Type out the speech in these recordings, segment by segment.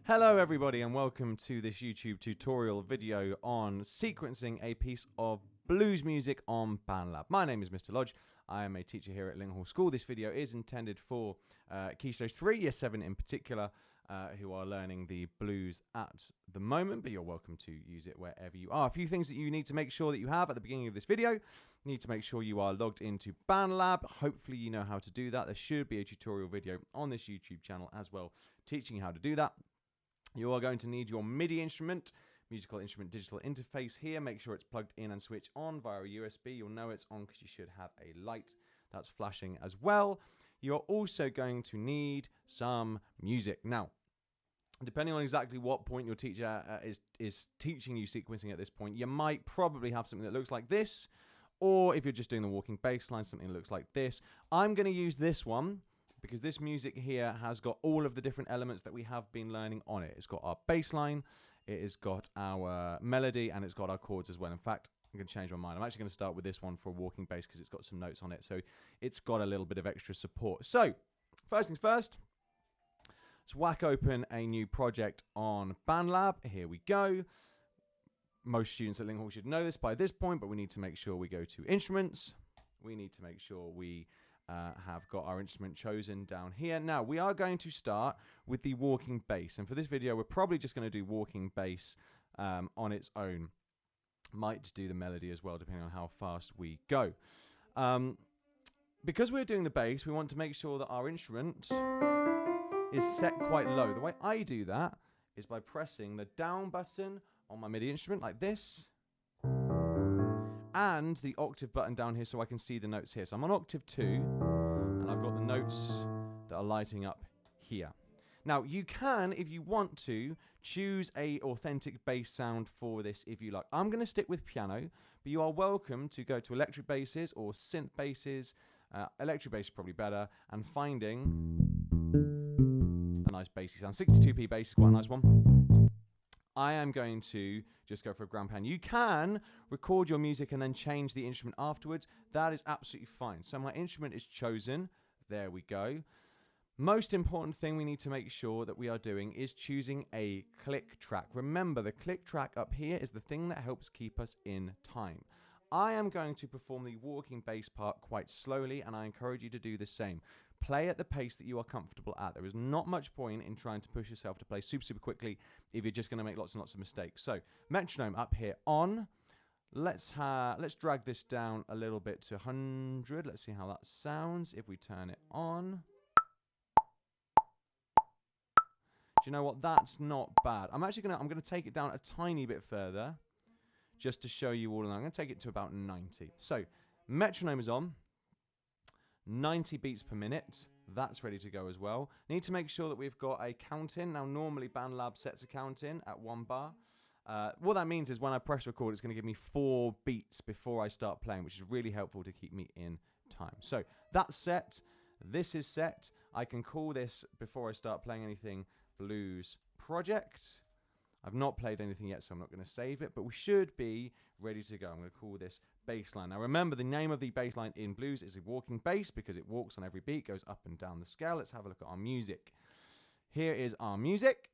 Hello everybody and welcome to this YouTube tutorial video on sequencing a piece of blues music on BandLab. My name is Mr. Lodge. I am a teacher here at Linghall School. This video is intended for Key Stage 3, Year 7 in particular, who are learning the blues at the moment, but you're welcome to use it wherever you are. A few things that you need to make sure that you have at the beginning of this video. You need to make sure you are logged into BandLab. Hopefully you know how to do that. There should be a tutorial video on this YouTube channel as well teaching you how to do that. You are going to need your MIDI instrument, musical instrument digital interface here. Make sure it's plugged in and switched on via a USB. You'll know it's on because you should have a light that's flashing as well. You're also going to need some music. Now, depending on exactly what point your teacher is teaching you sequencing at this point, you might probably have something that looks like this, or if you're just doing the walking bass line, something that looks like this. I'm going to use this one, because this music here has got all of the different elements that we have been learning on it. It's got our bass line, it has got our melody, and it's got our chords as well. In fact, I'm going to change my mind. I'm actually going to start with this one for a walking bass because it's got some notes on it. So it's got a little bit of extra support. So first things first, let's whack open a new project on BandLab. Here we go. Most students at Linghall should know this by this point, but we need to make sure we go to Instruments. We need to make sure we have got our instrument chosen down here. Now, we are going to start with the walking bass. And for this video, we're probably just going to do walking bass on its own. Might do the melody as well, depending on how fast we go. Because we're doing the bass, we want to make sure that our instrument is set quite low. The way I do that is by pressing the down button on my MIDI instrument like this, and the octave button down here so I can see the notes here. So I'm on octave 2, and I've got the notes that are lighting up here. Now, you can, if you want to, choose a authentic bass sound for this if you like. I'm going to stick with piano, but you are welcome to go to electric basses or synth basses. Electric bass is probably better, and finding a nice bassy sound. 62p bass is quite a nice one. I am going to just go for a grand pan. You can record your music and then change the instrument afterwards. That is absolutely fine. So my instrument is chosen. There we go. Most important thing we need to make sure that we are doing is choosing a click track. Remember, the click track up here is the thing that helps keep us in time. I am going to perform the walking bass part quite slowly, and I encourage you to do the same. Play at the pace that you are comfortable at. There is not much point in trying to push yourself to play super quickly if you're just going to make lots and lots of mistakes. So, metronome up here on. Let's drag this down a little bit to 100. Let's see how that sounds if we turn it on. Do you know what? That's not bad. I'm going to take it down a tiny bit further just to show you all. And I'm going to take it to about 90. So, metronome is on. 90 beats per minute. That's ready to go as well. Need to make sure that we've got a count in. Now, normally BandLab sets a count in at 1 bar. What that means is when I press record, it's going to give me 4 beats before I start playing, which is really helpful to keep me in time. So that's set. This is set. I can call this, before I start playing anything, Blues Project. I've not played anything yet, so I'm not going to save it, but we should be ready to go. I'm going to call this bass line. Now remember, the name of the bass line in blues is a walking bass because it walks on every beat, goes up and down the scale. Let's have a look at our music. Here is our music.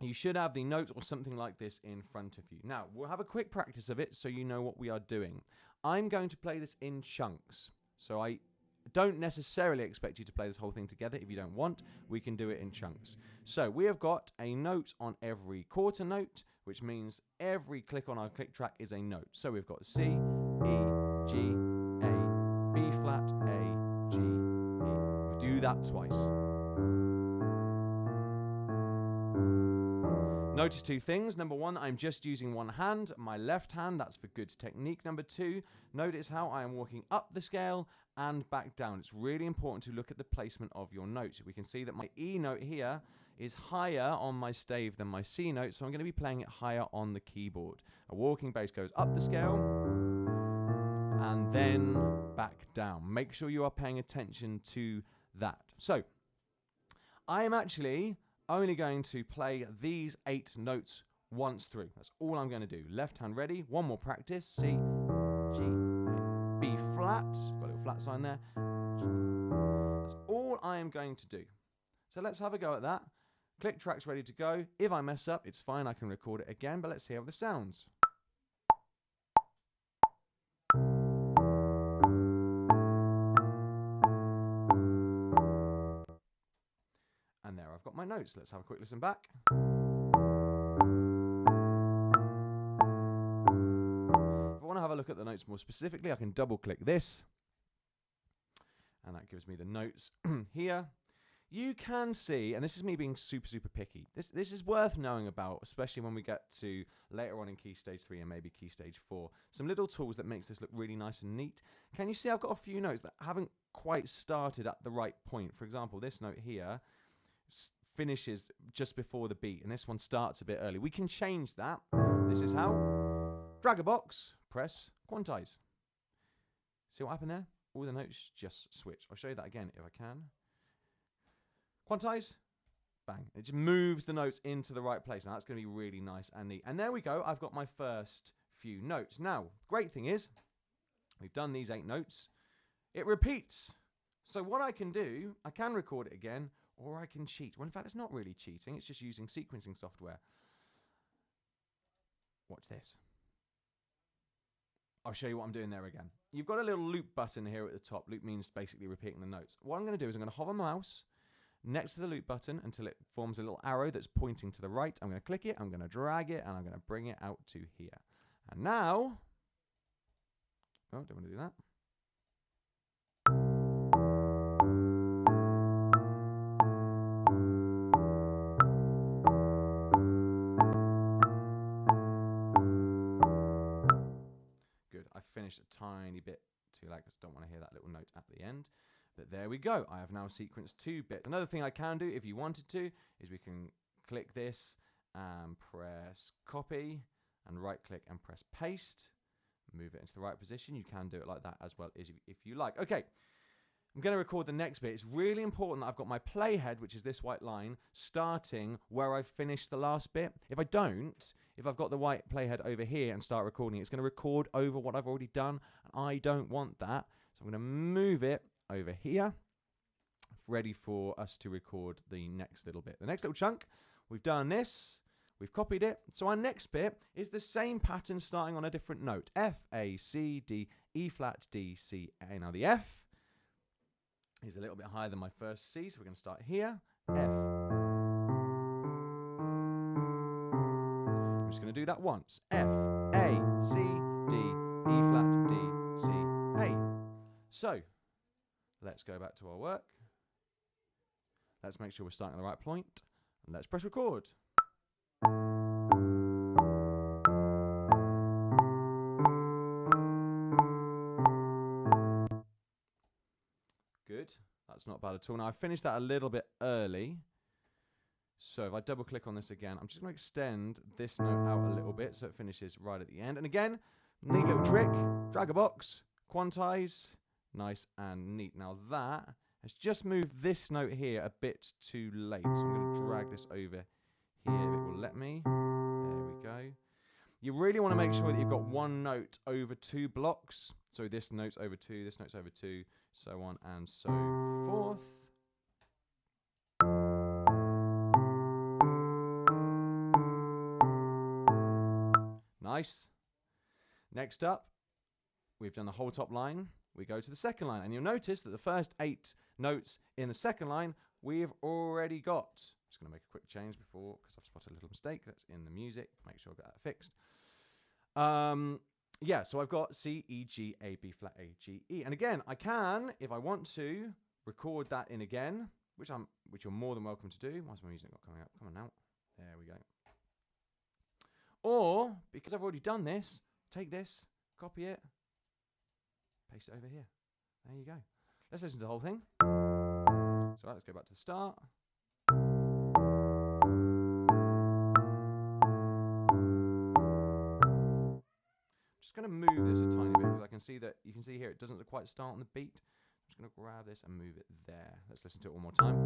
You should have the notes or something like this in front of you. Now, we'll have a quick practice of it so you know what we are doing. I'm going to play this in chunks, so I don't necessarily expect you to play this whole thing together. If you don't want, we can do it in chunks. So we have got a note on every quarter note, which means every click on our click track is a note. So we've got C, E, G, A, B flat, A, G, E. We do that twice. Notice 2 things. Number 1, I'm just using one hand, my left hand. That's for good technique. Number 2, notice how I am walking up the scale and back down. It's really important to look at the placement of your notes. We can see that my E note here is higher on my stave than my C note, so I'm going to be playing it higher on the keyboard. A walking bass goes up the scale and then back down. Make sure you are paying attention to that. So, I am actually only going to play these 8 notes once through. That's all I'm going to do. Left hand ready. One more practice. C, G, A, B flat. Got a little flat sign there. That's all I am going to do. So let's have a go at that. Click track's ready to go. If I mess up, it's fine. I can record it again, but let's hear how this sounds. And there I've got my notes. Let's have a quick listen back. If I want to have a look at the notes more specifically, I can double click this. And that gives me the notes here. You can see, and this is me being super picky, this is worth knowing about, especially when we get to later on in Key Stage 3 and maybe Key Stage 4. Some little tools that makes this look really nice and neat. Can you see I've got a few notes that haven't quite started at the right point? For example, this note here finishes just before the beat, and this one starts a bit early. We can change that. This is how. Drag a box, press quantize. See what happened there? All the notes just switch. I'll show you that again if I can. Quantize, bang. It just moves the notes into the right place. Now that's going to be really nice and neat. And there we go. I've got my first few notes. Now, great thing is, we've done these 8 notes. It repeats. So what I can do, I can record it again, or I can cheat. Well, in fact, it's not really cheating. It's just using sequencing software. Watch this. I'll show you what I'm doing there again. You've got a little loop button here at the top. Loop means basically repeating the notes. What I'm going to do is I'm going to hover my mouse next to the loop button until it forms a little arrow that's pointing to the right. I'm going to click it, I'm going to drag it, and I'm going to bring it out to here. And now, oh, don't want to do that. Good, I finished a tiny bit too late because I don't want to hear that little note at the end. But there we go. I have now sequenced 2 bits. Another thing I can do, if you wanted to, is we can click this and press copy and right click and press paste. Move it into the right position. You can do it like that as well if you like. Okay, I'm going to record the next bit. It's really important that I've got my playhead, which is this white line, starting where I've finished the last bit. If I don't, if I've got the white playhead over here and start recording, it's going to record over what I've already done. And I don't want that. So I'm going to move it over here, ready for us to record the next little bit. The next little chunk, we've done this, we've copied it. So our next bit is the same pattern starting on a different note. F, A, C, D, E flat, D, C, A. Now the F is a little bit higher than my first C, so we're going to start here. F. I'm just going to do that once. F, A, C, D, E flat, D, C, A. So, let's go back to our work. Let's make sure we're starting at the right point. And let's press record. Good. That's not bad at all. Now, I finished that a little bit early. So if I double click on this again, I'm just going to extend this note out a little bit so it finishes right at the end. And again, neat little trick. Drag a box, quantize. Nice and neat. Now that has just moved this note here a bit too late. So I'm going to drag this over here if it will let me. There we go. You really want to make sure that you've got one note over 2 blocks. So this note's over 2, this note's over 2, so on and so forth. Nice. Next up, we've done the whole top line. We go to the second line, and you'll notice that the first 8 notes in the second line we've already got. I'm just going to make a quick change before, because I've spotted a little mistake that's in the music. Make sure I got that fixed. Yeah, so I've got C, E, G, A, B flat, A, G, E. And again, I can, if I want to, record that in again, which you're more than welcome to do. Why's my music not coming up? Come on now. There we go. Or, because I've already done this, take this, copy it, paste it over here. There you go. Let's listen to the whole thing. So let's go back to the start. I'm just going to move this a tiny bit because I can see that you can see here it doesn't quite start on the beat. I'm just going to grab this and move it there. Let's listen to it one more time.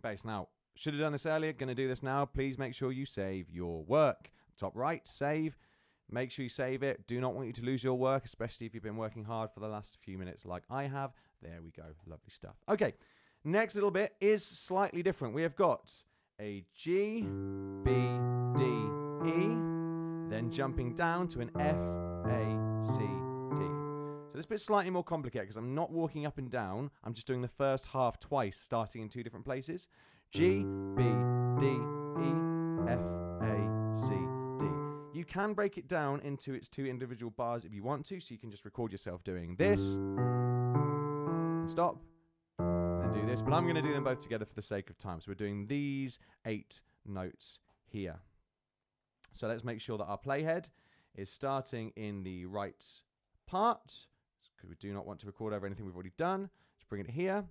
bass. Now, should have done this earlier, going to do this now. Please make sure you save your work. Top right, save. Make sure you save it. Do not want you to lose your work, especially if you've been working hard for the last few minutes like I have. There we go. Lovely stuff. Okay, next little bit is slightly different. We have got a G, B, D, E, then jumping down to an F, A, C, D. So this bit's slightly more complicated because I'm not walking up and down. I'm just doing the first half twice, starting in two different places. G, B, D, E, F, A, C, D. You can break it down into its two individual bars if you want to, so you can just record yourself doing this, and stop, and do this. But I'm going to do them both together for the sake of time. So we're doing these 8 notes here. So let's make sure that our playhead is starting in the right part, because we do not want to record over anything we've already done. Let's bring it here.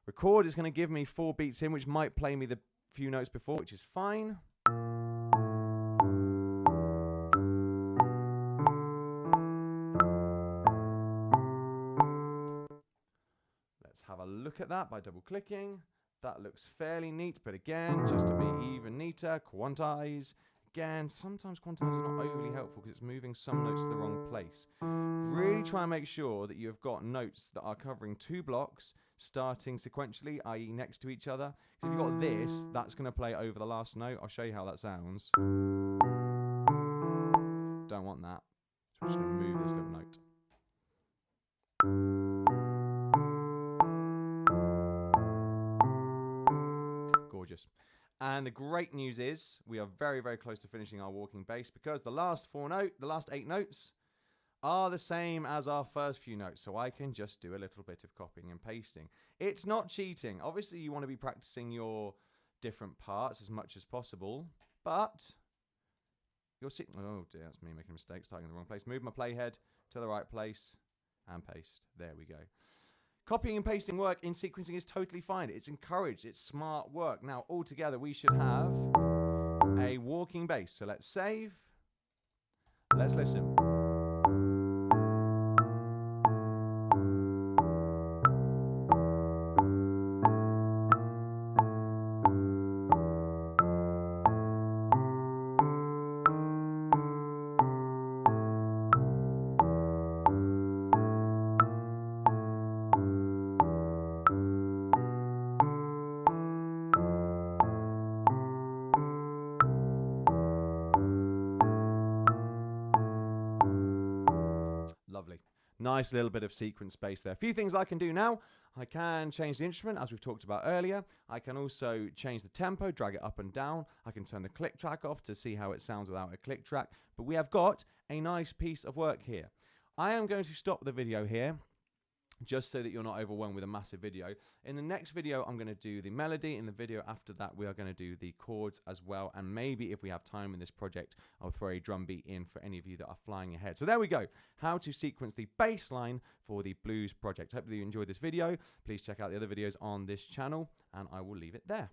Record is going to give me 4 beats in, which might play me the few notes before, which is fine. Let's have a look at that by double clicking. That looks fairly neat, but again, just to be even neater, quantize. Again, sometimes quantize is not overly helpful because it's moving some notes to the wrong place. Really try and make sure that you've got notes that are covering 2 blocks, starting sequentially, i.e. next to each other. So if you've got this, that's going to play over the last note. I'll show you how that sounds. Don't want that. So we're just going to move this little note. Gorgeous. And the great news is we are very, very close to finishing our walking bass because the last 8 notes are the same as our first few notes. So I can just do a little bit of copying and pasting. It's not cheating. Obviously, you want to be practicing your different parts as much as possible, but you'll see. Oh dear, that's me making a mistake, starting in the wrong place. Move my playhead to the right place and paste. There we go. Copying and pasting work in sequencing is totally fine. It's encouraged. It's smart work. Now, altogether, we should have a walking bass. So let's save. Let's listen. Lovely. Nice little bit of sequence space there. A few things I can do now. I can change the instrument, as we've talked about earlier. I can also change the tempo, drag it up and down. I can turn the click track off to see how it sounds without a click track. But we have got a nice piece of work here. I am going to stop the video here, just so that you're not overwhelmed with a massive video. In the next video, I'm going to do the melody. In the video after that, we are going to do the chords as well. And maybe if we have time in this project, I'll throw a drum beat in for any of you that are flying ahead. So there we go. How to sequence the bass line for the blues project. Hopefully you enjoyed this video. Please check out the other videos on this channel, and I will leave it there.